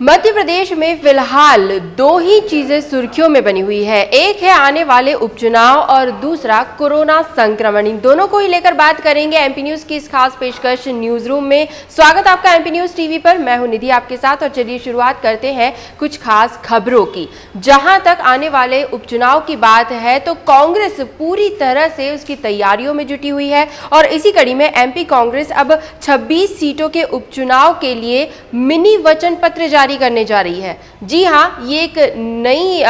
मध्य प्रदेश में फिलहाल दो ही चीजें सुर्खियों में बनी हुई है। एक है आने वाले उपचुनाव और दूसरा कोरोना संक्रमण। इन दोनों को ही लेकर बात करेंगे एमपी न्यूज की इस खास पेशकश न्यूज रूम में। स्वागत आपका एमपी न्यूज टीवी पर। मैं हूं निधि आपके साथ और चलिए शुरुआत करते हैं कुछ खास खबरों की। जहां तक आने वाले उपचुनाव की बात है तो कांग्रेस पूरी तरह से उसकी तैयारियों में जुटी हुई है और इसी कड़ी में एमपी कांग्रेस अब 26 सीटों के उपचुनाव के लिए मिनी वचन पत्र जारी करने जा रही है। जी हाँ, ये एक नई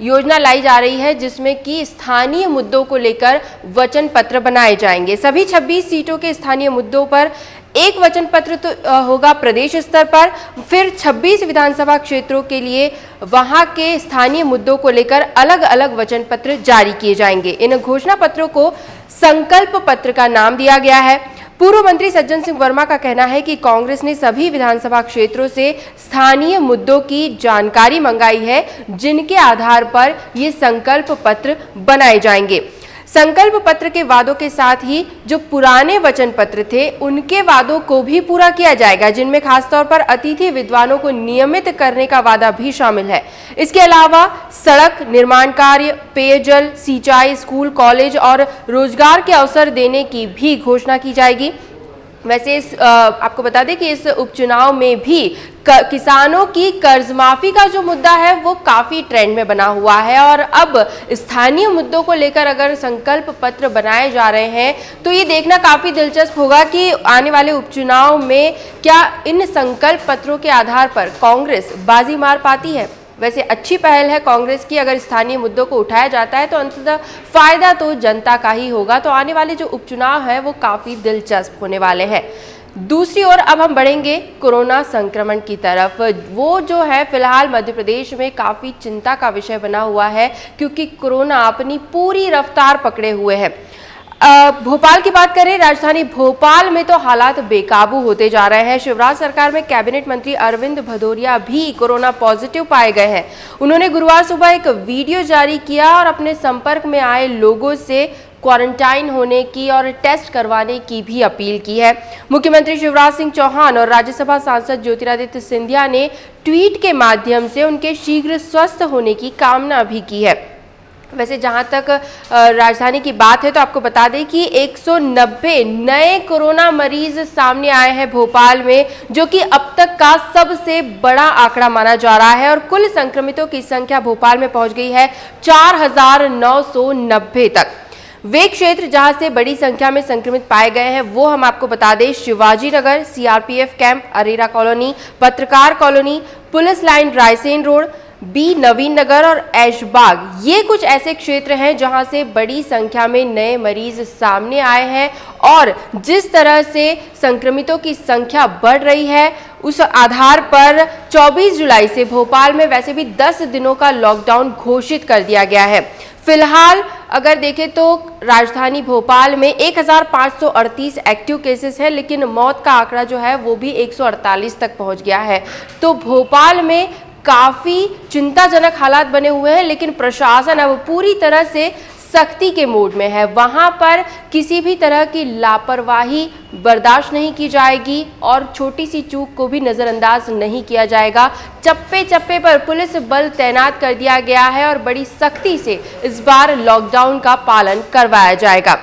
योजना लाई जा रही है जिसमें कि स्थानीय मुद्दों को लेकर वचन पत्र बनाए जाएंगे। सभी 26 सीटों के स्थानीय मुद्दों पर एक वचन पत्र तो होगा प्रदेश स्तर पर, फिर 26 विधानसभा क्षेत्रों के लिए वहां के स्थानीय मुद्दों को लेकर अलग अलग वचन पत्र जारी किए जाएंगे। इन घोषणा पत्रों को संकल्प पत्र का नाम दिया गया है। पूर्व मंत्री सज्जन सिंह वर्मा का कहना है कि कांग्रेस ने सभी विधानसभा क्षेत्रों से स्थानीय मुद्दों की जानकारी मंगाई है जिनके आधार पर ये संकल्प पत्र बनाए जाएंगे। संकल्प पत्र के वादों के साथ ही जो पुराने वचन पत्र थे उनके वादों को भी पूरा किया जाएगा, जिनमें खासतौर पर अतिथि विद्वानों को नियमित करने का वादा भी शामिल है। इसके अलावा सड़क निर्माण कार्य, पेयजल, सिंचाई, स्कूल, कॉलेज और रोजगार के अवसर देने की भी घोषणा की जाएगी। वैसे आपको बता दें कि इस उपचुनाव में भी किसानों की कर्ज माफी का जो मुद्दा है वो काफी ट्रेंड में बना हुआ है और अब स्थानीय मुद्दों को लेकर अगर संकल्प पत्र बनाए जा रहे हैं तो ये देखना काफी दिलचस्प होगा कि आने वाले उपचुनाव में क्या इन संकल्प पत्रों के आधार पर कांग्रेस बाजी मार पाती है। वैसे अच्छी पहल है कांग्रेस की, अगर स्थानीय मुद्दों को उठाया जाता है तो अंततः फायदा तो जनता का ही होगा। तो आने वाले जो उपचुनाव है वो काफी दिलचस्प होने वाले हैं। दूसरी ओर अब हम बढ़ेंगे कोरोना संक्रमण की तरफ। वो जो है फिलहाल मध्य प्रदेश में काफी चिंता का विषय बना हुआ है क्योंकि कोरोना अपनी पूरी रफ्तार पकड़े हुए है। भोपाल की बात करें, राजधानी भोपाल में तो हालात बेकाबू होते जा रहे हैं। शिवराज सरकार में कैबिनेट मंत्री अरविंद भदौरिया भी कोरोना पॉजिटिव पाए गए हैं। उन्होंने गुरुवार सुबह एक वीडियो जारी किया और अपने संपर्क में आए लोगों से क्वारंटाइन होने की और टेस्ट करवाने की भी अपील की है। मुख्यमंत्री शिवराज सिंह चौहान और राज्यसभा सांसद ज्योतिरादित्य सिंधिया ने ट्वीट के माध्यम से उनके शीघ्र स्वस्थ होने की कामना भी की है। वैसे जहां तक राजधानी की बात है तो आपको बता दें कि 190 नए कोरोना मरीज सामने आए हैं भोपाल में, जो कि अब तक का सबसे बड़ा आंकड़ा माना जा रहा है और कुल संक्रमितों की संख्या भोपाल में पहुंच गई है 4990 तक। वे क्षेत्र जहां से बड़ी संख्या में संक्रमित पाए गए हैं वो हम आपको बता दें Shivaji Nagar, CRPF camp, Arera colony, पत्रकार colony, police line, Raisen road, B Naveen Nagar और ऐशबाग। ये कुछ ऐसे क्षेत्र हैं जहां से बड़ी संख्या में नए मरीज सामने आए हैं और जिस तरह से संक्रमितों की संख्या बढ़ रही है उस आधार पर 24 जुलाई से भोपाल में वैसे भी 10 दिनों का लॉकडाउन घोषित कर दिया गया है। फिलहाल अगर देखें तो राजधानी भोपाल में 1538 एक्टिव केसेस है, लेकिन मौत का आंकड़ा जो है वो भी 148 तक पहुंच गया है। तो भोपाल में काफी चिंताजनक हालात बने हुए हैं, लेकिन प्रशासन अब पूरी तरह से सख्ती के मोड में है। वहां पर किसी भी तरह की लापरवाही बर्दाश्त नहीं की जाएगी और छोटी सी चूक को भी नजरअंदाज नहीं किया जाएगा। चप्पे चप्पे पर पुलिस बल तैनात कर दिया गया है और बड़ी सख्ती से इस बार लॉकडाउन का पालन करवाया जाएगा।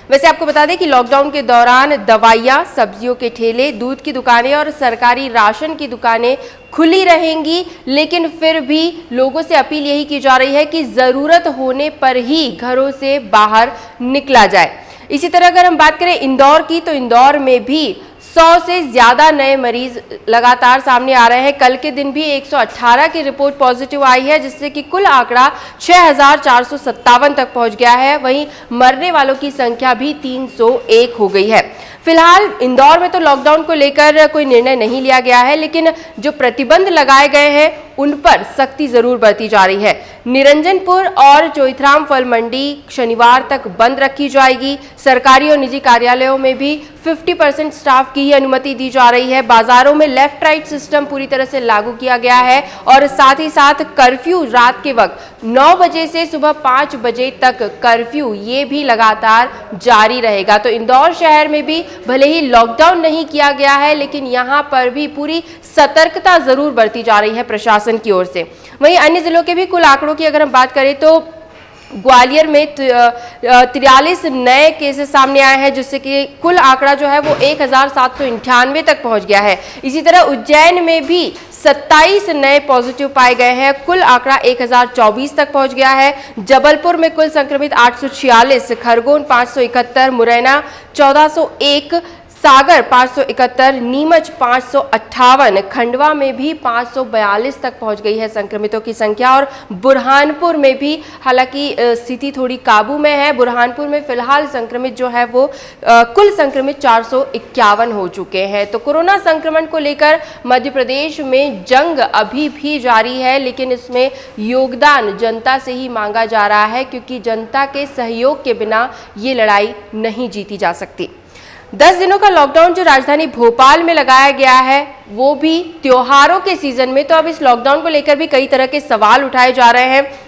वैसे आपको बता दें कि लॉकडाउन के दौरान दवाइयां, सब्जियों के ठेले, दूध की दुकानें और सरकारी राशन की दुकानें खुली रहेंगी, लेकिन फिर भी लोगों से अपील यही की जा रही है कि जरूरत होने पर ही घरों से बाहर निकला जाए। इसी तरह अगर हम बात करें इंदौर की तो इंदौर में भी 100 से ज्यादा नए मरीज लगातार सामने आ रहे हैं। कल के दिन भी 118 की रिपोर्ट पॉजिटिव आई है, जिससे कि कुल आंकड़ा 6457 तक पहुंच गया है। वहीं मरने वालों की संख्या भी 301 हो गई है। फिलहाल इंदौर में तो लॉकडाउन को लेकर कोई निर्णय नहीं लिया गया है, लेकिन जो प्रतिबंध लगाए गए हैं उन पर सख्ती जरूर बरती जा रही है। निरंजनपुर और चोइथराम फल मंडी शनिवार तक बंद रखी जाएगी। सरकारी और निजी कार्यालयों में भी 50% स्टाफ की ही अनुमति दी जा रही है। बाजारों में लेफ्ट राइट सिस्टम पूरी तरह से लागू किया गया है और साथ ही साथ कर्फ्यू रात के वक्त 9 बजे से सुबह 5 बजे तक कर्फ्यू ये भी लगातार जारी रहेगा। तो इंदौर शहर में भी भले ही लॉकडाउन नहीं किया गया है, लेकिन यहाँ पर भी पूरी सतर्कता जरूर बरती जा रही है प्रशासन की ओर से। वहीं अन्य जिलों के भी कुल आंकड़ों की अगर हम बात करें तो ग्वालियर में 43 नए केसेस सामने आए हैं, जिससे कि कुल आंकड़ा जो है वो 1798 तक पहुंच गया है। इसी तरह उज्जैन में भी 27 नए पॉजिटिव पाए गए हैं, कुल आंकड़ा 1024 तक पहुंच गया है। जबलपुर में कुल संक्रमित 846, खरगोन 571, मुरैना 1401, सागर 571, नीमच 558, खंडवा में भी 542 तक पहुंच गई है संक्रमितों की संख्या। और बुरहानपुर में भी हालांकि स्थिति थोड़ी काबू में है। बुरहानपुर में फिलहाल संक्रमित जो है वो कुल संक्रमित 451 हो चुके हैं। तो कोरोना संक्रमण को लेकर मध्य प्रदेश में जंग अभी भी जारी है, लेकिन इसमें योगदान जनता से ही मांगा जा रहा है, क्योंकि जनता के सहयोग के बिना ये लड़ाई नहीं जीती जा सकती। 10 दिनों का लॉकडाउन जो राजधानी भोपाल में लगाया गया है, वो भी त्योहारों के सीजन में। तो अब इस लॉकडाउन को लेकर भी कई तरह के सवाल उठाए जा रहे हैं।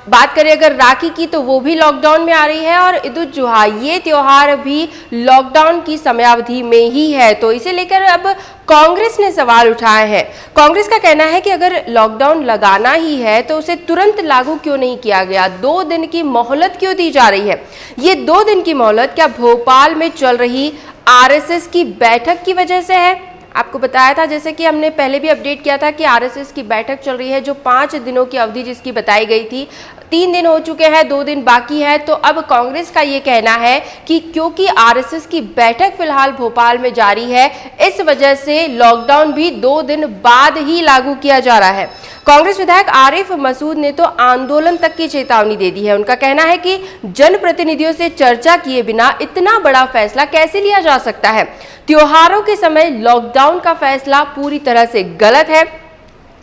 बात करें अगर राखी की, तो वो भी लॉकडाउन में आ रही है और ईद उल जुहा ये त्योहार भी लॉकडाउन की समयावधि में ही है। तो इसे लेकर अब कांग्रेस ने सवाल उठाए हैं। कांग्रेस का कहना है कि अगर लॉकडाउन लगाना ही है तो उसे तुरंत लागू क्यों नहीं किया गया, 2 दिन की मोहलत क्यों दी जा रही है। ये 2 दिन की मोहलत क्या भोपाल में चल रही आरएसएस की बैठक की वजह से है? आपको बताया था, जैसे कि हमने पहले भी अपडेट किया था कि आरएसएस की बैठक चल रही है, जो 5 दिनों की अवधि जिसकी बताई गई थी। 3 दिन हो चुके हैं, 2 दिन बाकी है। तो अब कांग्रेस का ये कहना है कि क्योंकि आरएसएस की बैठक फिलहाल भोपाल में जारी है, इस वजह से लॉकडाउन भी 2 दिन बाद ही लागू किया जा रहा है। कांग्रेस विधायक आरिफ मसूद ने तो आंदोलन तक की चेतावनी दे दी है। उनका कहना है कि जनप्रतिनिधियों से चर्चा किए बिना इतना बड़ा फैसला कैसे लिया जा सकता है। त्योहारों के समय लॉकडाउन का फैसला पूरी तरह से गलत है।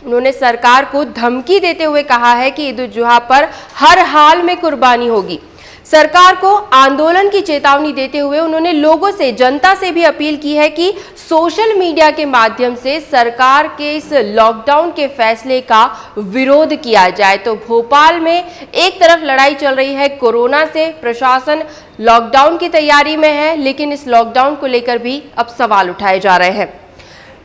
उन्होंने सरकार को धमकी देते हुए कहा है कि ईद उल जुहा पर हर हाल में कुर्बानी होगी। सरकार को आंदोलन की चेतावनी देते हुए उन्होंने लोगों से, जनता से भी अपील की है कि सोशल मीडिया के माध्यम से सरकार के इस लॉकडाउन के फैसले का विरोध किया जाए। तो भोपाल में एक तरफ लड़ाई चल रही है कोरोना से, प्रशासन लॉकडाउन की तैयारी में है, लेकिन इस लॉकडाउन को लेकर भी अब सवाल उठाए जा रहे हैं।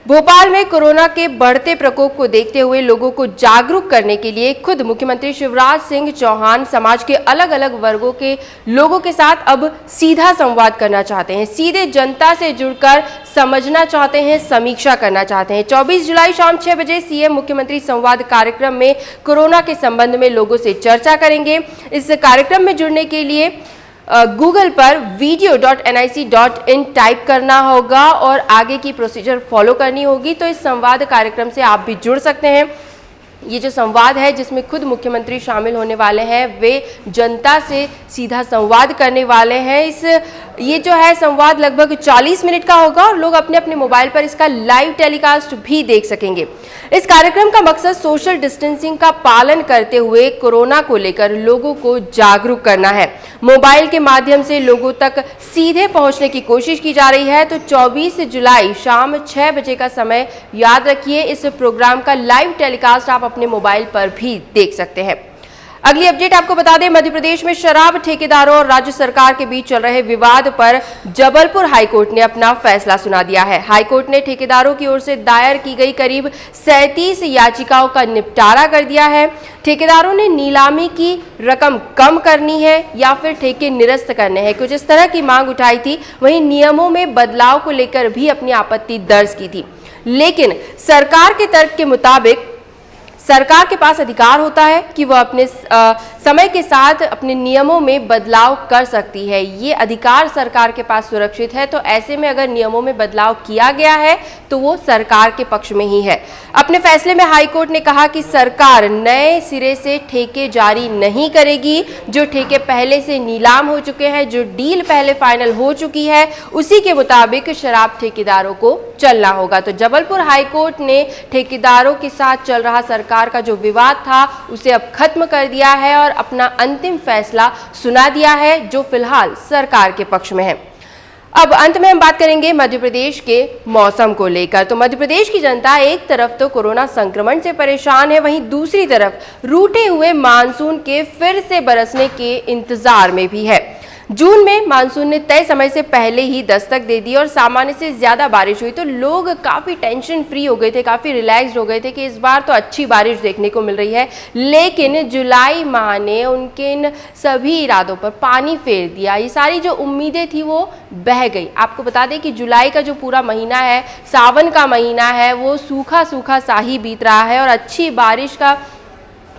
भोपाल में कोरोना के बढ़ते प्रकोप को देखते हुए लोगों को जागरूक करने के लिए खुद मुख्यमंत्री शिवराज सिंह चौहान समाज के अलग अलग वर्गों के लोगों के साथ अब सीधा संवाद करना चाहते हैं, सीधे जनता से जुड़कर समझना चाहते हैं, समीक्षा करना चाहते हैं। 24 जुलाई शाम 6 बजे सीएम मुख्यमंत्री संवाद कार्यक्रम में कोरोना के संबंध में लोगों से चर्चा करेंगे। इस कार्यक्रम में जुड़ने के लिए गूगल पर video.nic.in टाइप करना होगा और आगे की प्रोसीजर फॉलो करनी होगी। तो इस संवाद कार्यक्रम से आप भी जुड़ सकते हैं। ये जो संवाद है जिसमें खुद मुख्यमंत्री शामिल होने वाले हैं, वे जनता से सीधा संवाद करने वाले हैं। ये जो है संवाद लगभग 40 मिनट का होगा और लोग अपने अपने मोबाइल पर इसका लाइव टेलीकास्ट भी देख सकेंगे। इस कार्यक्रम का मकसद सोशल डिस्टेंसिंग का पालन करते हुए कोरोना को लेकर लोगों को जागरूक करना है। मोबाइल के माध्यम से लोगों तक सीधे पहुंचने की कोशिश की जा रही है। तो 24 जुलाई शाम 6 बजे का समय याद रखिए। इस प्रोग्राम का लाइव टेलीकास्ट आप अपने मोबाइल पर भी देख सकते हैं। अगली अपडेट आपको बता दें, मध्य प्रदेश में शराब ठेकेदारों और राज्य सरकार के बीच चल रहे विवाद पर जबलपुर हाईकोर्ट ने अपना फैसला सुना दिया है। हाईकोर्ट ने ठेकेदारों की ओर से दायर की गई करीब 37 याचिकाओं का निपटारा कर दिया है। ठेकेदारों ने नीलामी की रकम कम करनी है या फिर ठेके निरस्त करने हैं, कुछ इस तरह की मांग उठाई थी। वहीं नियमों में बदलाव को लेकर भी अपनी आपत्ति दर्ज की थी, लेकिन सरकार के तर्क के मुताबिक सरकार के पास अधिकार होता है कि वह अपने समय के साथ अपने नियमों में बदलाव कर सकती है। ये अधिकार सरकार के पास सुरक्षित है। तो ऐसे में अगर नियमों में बदलाव किया गया है तो वो सरकार के पक्ष में ही है। अपने फैसले में हाईकोर्ट ने कहा कि सरकार नए सिरे से ठेके जारी नहीं करेगी। जो ठेके पहले से नीलाम हो चुके हैं, जो डील पहले फाइनल हो चुकी है, उसी के मुताबिक शराब ठेकेदारों को चलना होगा। तो जबलपुर हाईकोर्ट ने ठेकेदारों के साथ चल रहा सरकार का जो विवाद था उसे अब खत्म कर दिया है और अपना अंतिम फैसला सुना दिया है, जो फिलहाल सरकार के पक्ष में है। अब अंत में हम बात करेंगे मध्य प्रदेश के मौसम को लेकर। तो मध्य प्रदेश की जनता एक तरफ तो कोरोना संक्रमण से परेशान है, वहीं दूसरी तरफ रूठे हुए मानसून के फिर से बरसने के इंतजार में भी है। जून में मानसून ने तय समय से पहले ही दस्तक दे दी और सामान्य से ज्यादा बारिश हुई, तो लोग काफी टेंशन फ्री हो गए थे, काफी रिलैक्स्ड हो गए थे कि इस बार तो अच्छी बारिश देखने को मिल रही है। लेकिन जुलाई माह ने उनके इन सभी इरादों पर पानी फेर दिया। ये सारी जो उम्मीदें थी वो बह गई। आपको बता दें कि जुलाई का जो पूरा महीना है, सावन का महीना है, वो सूखा सूखा सा ही बीत रहा है और अच्छी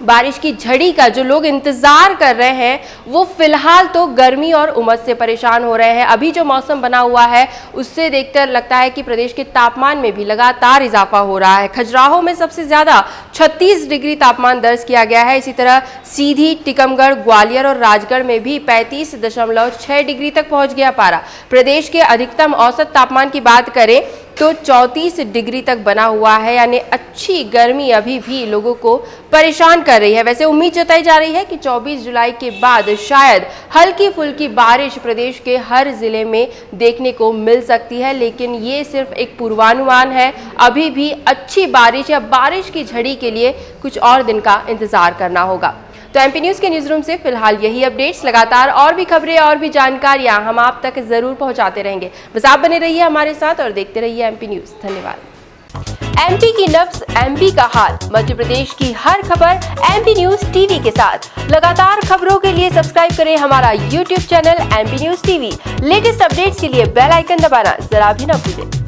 बारिश की झड़ी का जो लोग इंतजार कर रहे हैं वो फिलहाल तो गर्मी और उमस से परेशान हो रहे हैं। अभी जो मौसम बना हुआ है उससे देखकर लगता है कि प्रदेश के तापमान में भी लगातार इजाफा हो रहा है। खजुराहो में सबसे ज्यादा 36 डिग्री तापमान दर्ज किया गया है। इसी तरह सीधी, टीकमगढ़, ग्वालियर और राजगढ़ में भी 35.6 डिग्री तक पहुंच गया पारा। प्रदेश के अधिकतम औसत तापमान की बात करें तो 34 डिग्री तक बना हुआ है, यानी अच्छी गर्मी अभी भी लोगों को परेशान कर रही है। वैसे उम्मीद जताई जा रही है कि 24 जुलाई के बाद शायद हल्की फुल्की बारिश प्रदेश के हर जिले में देखने को मिल सकती है, लेकिन ये सिर्फ एक पूर्वानुमान है। अभी भी अच्छी बारिश या बारिश की झड़ी के लिए कुछ और दिन का इंतजार करना होगा। तो एमपी न्यूज के न्यूज रूम से फिलहाल यही अपडेट्स। लगातार और भी खबरें और भी जानकारियां हम आप तक जरूर पहुंचाते रहेंगे। बस आप बने रहिए हमारे साथ और देखते रहिए एमपी न्यूज। धन्यवाद। एमपी की नब्ज, एमपी का हाल, मध्य प्रदेश की हर खबर एमपी न्यूज टीवी के साथ। लगातार खबरों के लिए सब्सक्राइब करें हमारा YouTube channel MP news TV. Latest updates के लिए बेल आइकन दबाना जरा भी न भूलें।